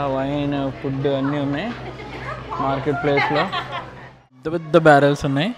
Wine food అన్నీ ఉన్నాయి market ప్లేస్లో. పెద్ద పెద్ద బ్యారెల్స్ ఉన్నాయి.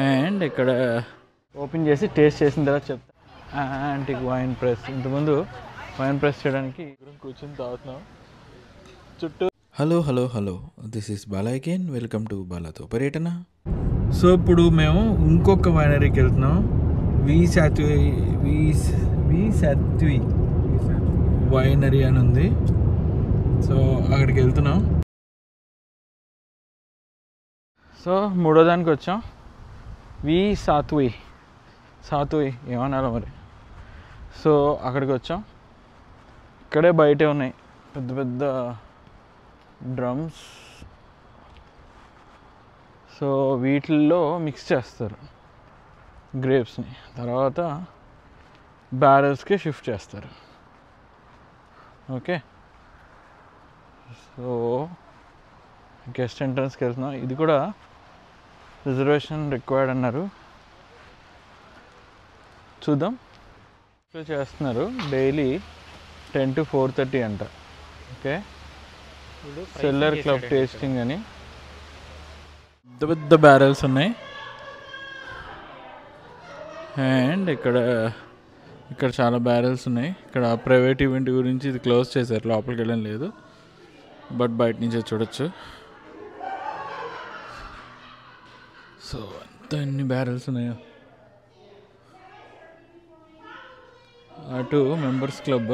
అండ్ ఇక్కడ ఓపెన్ చేసి టేస్ట్ చేసిన తర్వాత చెప్తా. Antique wine press. ఇంతకుముందు వైన్ ప్రెస్ చేయడానికి కూర్చొని తాగుతున్నాం చుట్టూ. Hello this is Bala again. Welcome to బాలాతో పర్యటన. సో ఇప్పుడు మేము ఇంకొక వైనరీకి వెళ్తున్నాం. వి సాత్వి వైనరీ అని ఉంది. సో అక్కడికి వెళ్తున్నాం. సో మూడో దానికి వచ్చాం. వి సాత్వి ఏమన్నారో మరి. సో అక్కడికి వచ్చాం. ఇక్కడే బయటే ఉన్నాయి పెద్ద పెద్ద డ్రమ్స్. సో వీటిల్లో మిక్స్ చేస్తారు గ్రేప్స్ని, తర్వాత బ్యారెల్స్కి షిఫ్ట్ చేస్తారు. ఓకే, సో గెస్ట్ ఎంట్రన్స్కి వెళ్తున్నాం. ఇది కూడా రిజర్వేషన్ రిక్వైర్డ్ అన్నారు. చూద్దాం. చేస్తున్నారు డైలీ 10 to 4:30 అంట. ఓకే, సెల్లర్ క్లబ్ టేస్టింగ్ అని. పెద్ద పెద్ద బ్యారెల్స్ ఉన్నాయి. అండ్ ఇక్కడ చాలా బ్యారెల్స్ ఉన్నాయి. ఇక్కడ ప్రైవేట్ ఈవెంట్ గురించి ఇది క్లోజ్ చేశారు, లోపలికి వెళ్ళడం లేదు, బట్ బయట నుంచే చూడొచ్చు. సో అంత ఎన్ని బ్యారెల్స్ ఉన్నాయో. అటు మెంబర్స్ క్లబ్.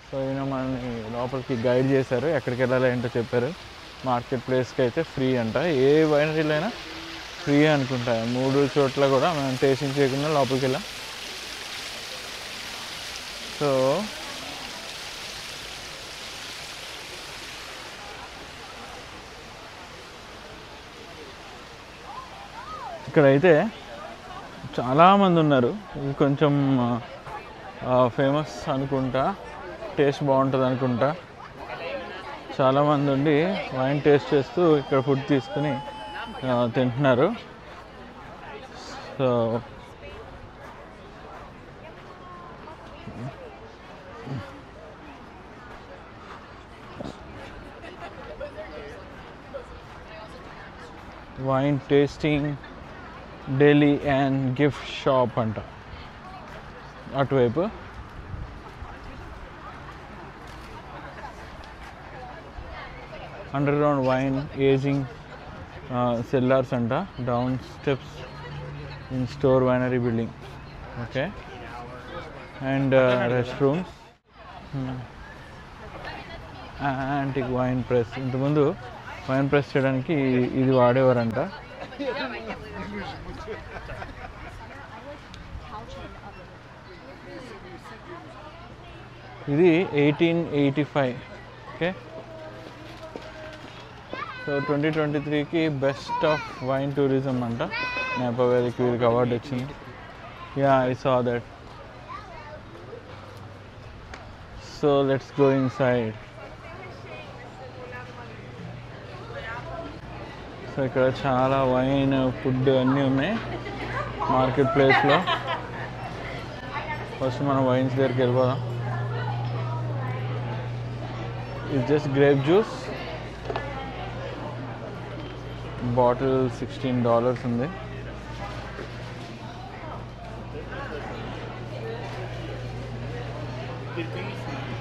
సో ఈయన మనల్ని లోపలికి గైడ్ చేశారు, ఎక్కడికి వెళ్ళాలి ఏంటో చెప్పారు. మార్కెట్ ప్లేస్కి అయితే ఫ్రీ అంట. ఏ వైనరీలో అయినా ఫ్రీ అనుకుంటా. 3 చోట్ల కూడా మనం టేస్టింగ్ చేయకుండా లోపలికి వెళ్ళాం. సో ఇక్కడైతే చాలామంది ఉన్నారు. ఇది కొంచెం ఫేమస్ అనుకుంటా, టేస్ట్ బాగుంటుంది అనుకుంటా. చాలామంది ఉండి వైన్ టేస్ట్ చేస్తూ ఇక్కడ ఫుడ్ తీసుకుని తింటున్నారు. So wine tasting daily and gift shop అంట అటువైపు. Underground wine aging cellars అంట. Down steps in store winery building. Okay, and rest rooms. Antique wine press. ఇంతకుముందు వైన్ ప్రెస్ చేయడానికి ఇది వాడేవారంట. ఇది 1885. ఓకే, సో 2023కి బెస్ట్ ఆఫ్ వైన్ టూరిజం అంట. నేపా వ్యాలీకి వీరికి అవార్డు వచ్చింది. Yeah, I saw that. So let's go inside. So ఇక్కడ చాలా వైన్ ఫుడ్ అన్నీ ఉన్నాయి మార్కెట్ ప్లేస్లో. ఫస్ట్ మనం వైన్స్ దగ్గరికి వెళ్ళిపోదాం. ఇది జస్ట్ గ్రేప్ జ్యూస్. బాటిల్ $16 ఉంది.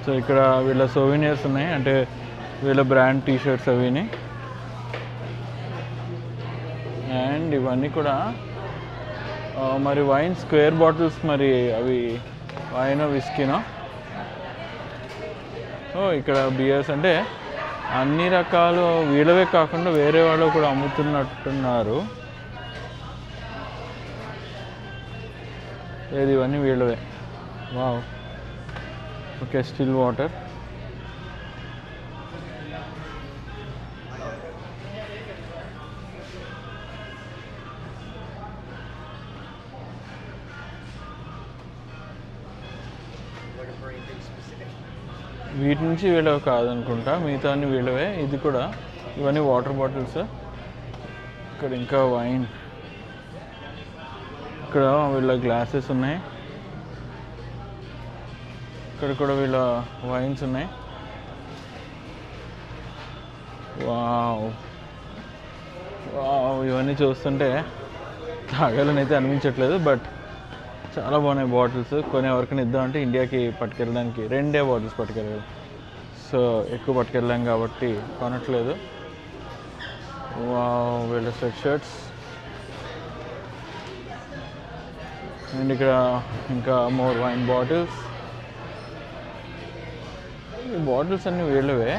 సో ఇక్కడ వీళ్ళ సోవెనియర్స్ ఉన్నాయి, అంటే వీళ్ళ బ్రాండ్ టీషర్ట్స్ అవిని. అండ్ ఇవన్నీ కూడా మరి వైన్ స్క్వేర్ బాటిల్స్, మరి అవి వైన్ విస్కీనో. ఇక్కడ బియర్స్ అంటే అన్ని రకాలు వీళ్ళవే కాకుండా వేరే వాళ్ళు కూడా అమ్ముతున్నట్టున్నారు. ఏది ఇవన్నీ వీళ్ళవే. వావ్. Okay, still water. వీటి నుంచి వీళ్ళవి కాదనుకుంటా, మిగతా అన్ని వీళ్ళవే. ఇది కూడా, ఇవన్నీ వాటర్ బాటిల్స్. ఇక్కడ ఇంకా వైన్. ఇక్కడ వీళ్ళ గ్లాసెస్ ఉన్నాయి. ఇక్కడ కూడా వీళ్ళ వైన్స్ ఉన్నాయి. వావ్ వావ్, ఇవన్నీ చూస్తుంటే తాగాలని అయితే అనిపించట్లేదు, బట్ చాలా బాగున్నాయి బాటిల్స్. కొన్ని ఎవరికైనా ఇద్దామంటే ఇండియాకి పట్టుకెళ్ళడానికి 2 బాటిల్స్ పట్టుకెళ్ళాలి. సో ఎక్కువ పట్టుకెళ్ళాం కాబట్టి కొనట్లేదు. వావ్, వీళ్ళ స్వెట్ షర్ట్స్. అండ్ ఇక్కడ ఇంకా మోర్ వైన్ బాటిల్స్. ఈ బాటిల్స్ అన్నీ వీళ్ళవే,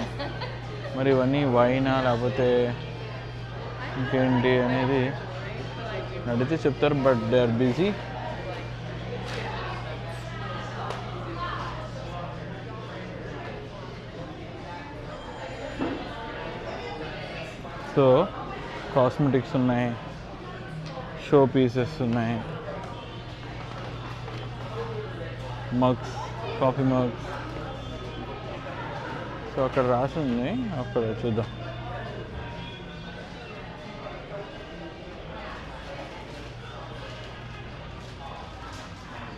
మరి ఇవన్నీ వైనా లేకపోతే ఇంకేంటి అనేది అడిగితే చెప్తారు, but they are busy. So cosmetics ఉన్నాయి, షో పీసెస్ ఉన్నాయి, మగ్స్, కాఫీ మగ్స్. సో అక్కడ రాసి ఉంది, అక్కడ చూద్దాం.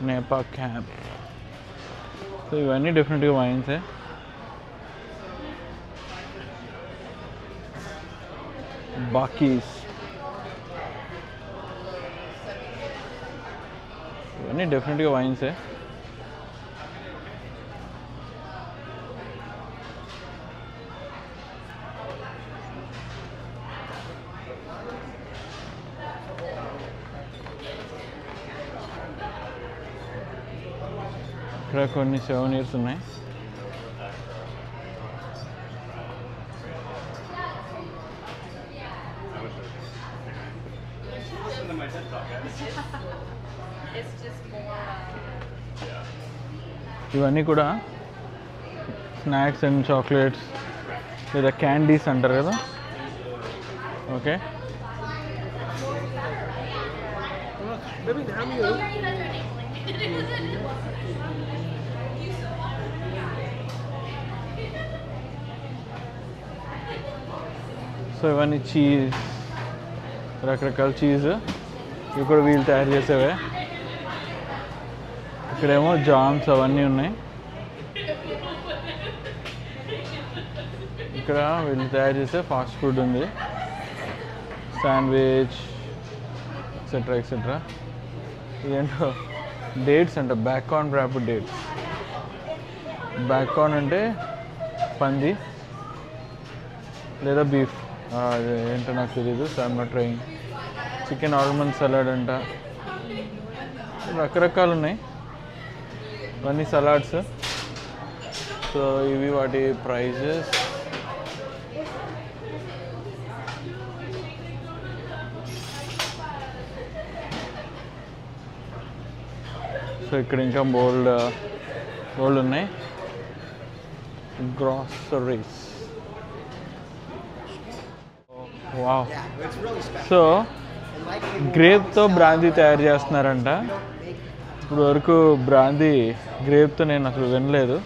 నేపా క్యాప్. సో ఇవన్నీ డెఫినెట్గా వైన్సే. బాకీస్, ఇవన్నీ డెఫినెట్గా వైన్సే. ఇక్కడ కొన్ని 7 years ఉన్నాయి. ఇవన్నీ కూడా స్నాక్స్ అండ్ చాక్లెట్స్ లేదా క్యాండీస్ అంటారు కదా. ఓకే, సో ఇవన్నీ చీజ్, రకరకాల చీజ్. ఇవి కూడా వీళ్ళు తయారు చేసేవే. ఇక్కడేమో జామ్స్ అవన్నీ ఉన్నాయి. ఇక్కడ వీళ్ళు తయారు చేసే ఫాస్ట్ ఫుడ్ ఉంది, శాండ్విచ్ ఎక్సెట్రా ఎక్సెట్రా. ఇదేంటో డేట్స్ అంట, back corn wrapped dates. Back corn అంటే పంది లేదా బీఫ్, అది ఏంటో నాకు తెలీదు. So I'm not trying. Chicken almond salad అంట, రకరకాలు ఉన్నాయి. ఇవన్నీ సలాడ్స్. సో ఇవి వాటి ప్రైజెస్. సో ఇక్కడ ఇంకా బోల్డ్ ఉన్నాయి. గ్రాసరీస్. వావ్. సో గ్రేప్తో బ్రాందీ తయారు చేస్తున్నారంట. ఇప్పుడు వరకు బ్రాందీ గ్రేప్తో నేను అసలు వినలేదు.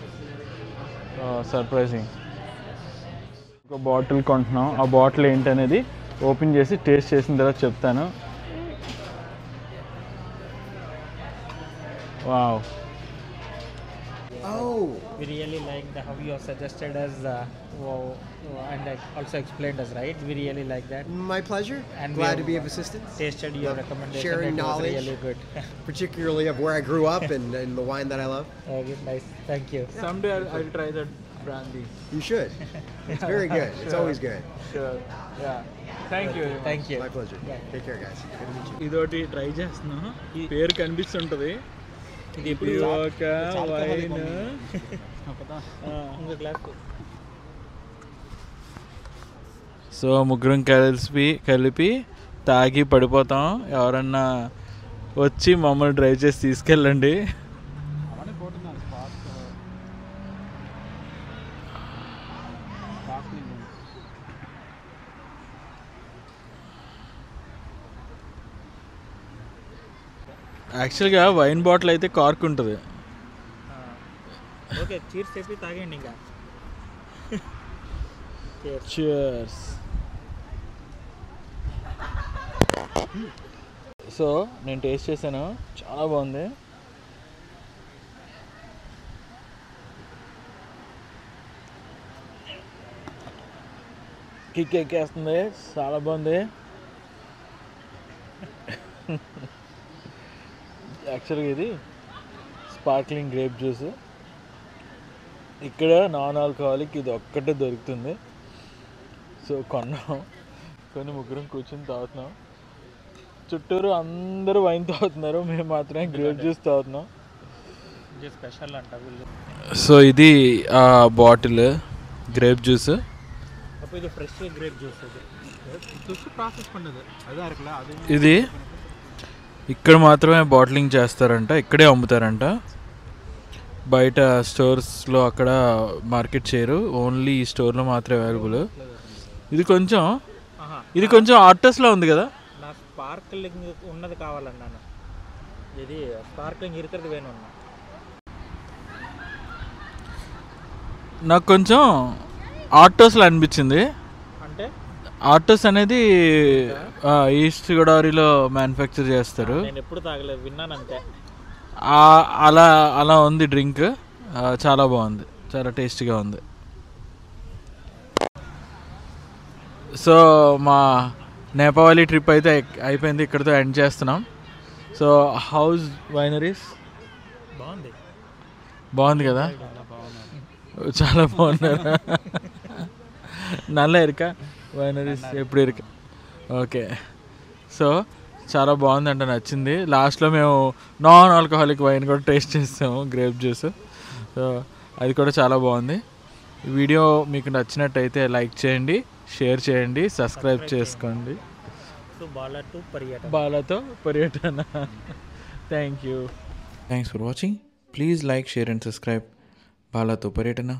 సర్ప్రైజింగ్. ఒక బాటిల్ కొంటున్నాం. ఆ బాటిల్ ఏంటనేది ఓపెన్ చేసి టేస్ట్ చేసిన తర్వాత చెప్తాను. Wow. Oh, we really like how you have suggested us and also explained us, right? We really like that. My pleasure. And Glad to be of assistance. Tasted your recommendation. Sharing it was knowledge. really good. Particularly of where I grew up and the wine that I love. Okay, nice. Thank you. Someday I'll try that brandy. You should. It's very good. It's always good. Sure. Yeah. Thank you. Thank you. My pleasure. Take care, guys. Good to meet you. ఇదోటి try చేస్తున్నాను. పేరు కనిపిస్తుంటది. ఇది ఒక wine. So ముగ్గురం కలిపి తాగి పడిపోతాం. ఎవరన్నా వచ్చి మమ్మల్ని డ్రైవ్ చేసి తీసుకెళ్ళండి. యాక్చువల్గా వైన్ బాటిల్ అయితే కార్క్ ఉంటుంది. ఓకే, చీర్స్ చెప్పి తాగండి ఇంకా. Cheers. సో నేను టేస్ట్ చేశాను, చాలా బాగుంది. కిక్ ఎక్కేస్తుంది, చాలా బాగుంది. యాక్చువల్గా ఇది స్పార్క్లింగ్ గ్రేప్ జ్యూస్. ఇక్కడ నాన్ ఆల్కహాలిక్ ఇది ఒక్కటే దొరుకుతుంది. సో కొన్ని ముగ్గురం కూర్చొని తాగుతున్నాం. చుట్టూరు అందరూ వైన్ తాగుతున్నారు, మేము మాత్రమే గ్రేప్ జ్యూస్ తాగుతున్నాం. స్పెషల్ అంట వీళ్ళు. సో ఇది బాటిల్ గ్రేప్ జ్యూస్. ఇది ఫ్రెష్ గ్రేప్ జ్యూస్. ప్రాసెస్ పండుగ అదే ఇది ఇక్కడ మాత్రమే బాటిలింగ్ చేస్తారంట, ఇక్కడే అమ్ముతారంట. బయట స్టోర్స్లో అక్కడ మార్కెట్ చేయరు, ఓన్లీ ఈ స్టోర్లో మాత్రమే అవైలబుల్. ఇది కొంచెం ఆర్టస్లో ఉంది కదా. నాకు స్పార్క్లింగ్ ఉన్నది కావాలన్నాను. ఇది స్పార్క్లింగ్ ఇరుకది వేణు. నాకు కొంచెం ఆర్టోస్లో అనిపించింది. అంటే ఆర్టోస్ అనేది ఈస్ట్ గోదావరిలో మ్యానుఫ్యాక్చర్ చేస్తారు. నేను ఎప్పుడు తాగలేదు, విన్నాను అంతే. అలా ఉంది డ్రింక్. చాలా బాగుంది, చాలా టేస్టీగా ఉంది. సో మా నేపాలి ట్రిప్ అయితే అయిపోయింది, ఇక్కడితో ఎండ్ చేస్తున్నాం. సో హౌస్ వైనరీస్ బాగుంది కదా, చాలా బాగున్నారు. నల్ల ఇరుక వైనరీస్ ఎప్పుడు ఇరుక. ఓకే, సో చాలా బాగుందంట, నచ్చింది. లాస్ట్లో మేము నాన్ ఆల్కహాలిక్ వైన్ కూడా టేస్ట్ చేస్తాము, గ్రేప్ జ్యూస్. సో అది కూడా చాలా బాగుంది. ఈ వీడియో మీకు నచ్చినట్టయితే లైక్ చేయండి, షేర్ చేయండి, సబ్స్క్రైబ్ చేసుకోండి. బాలాతో పర్యటన. Thank you. Thanks for watching. Please like, share and subscribe. Balato Paryatana.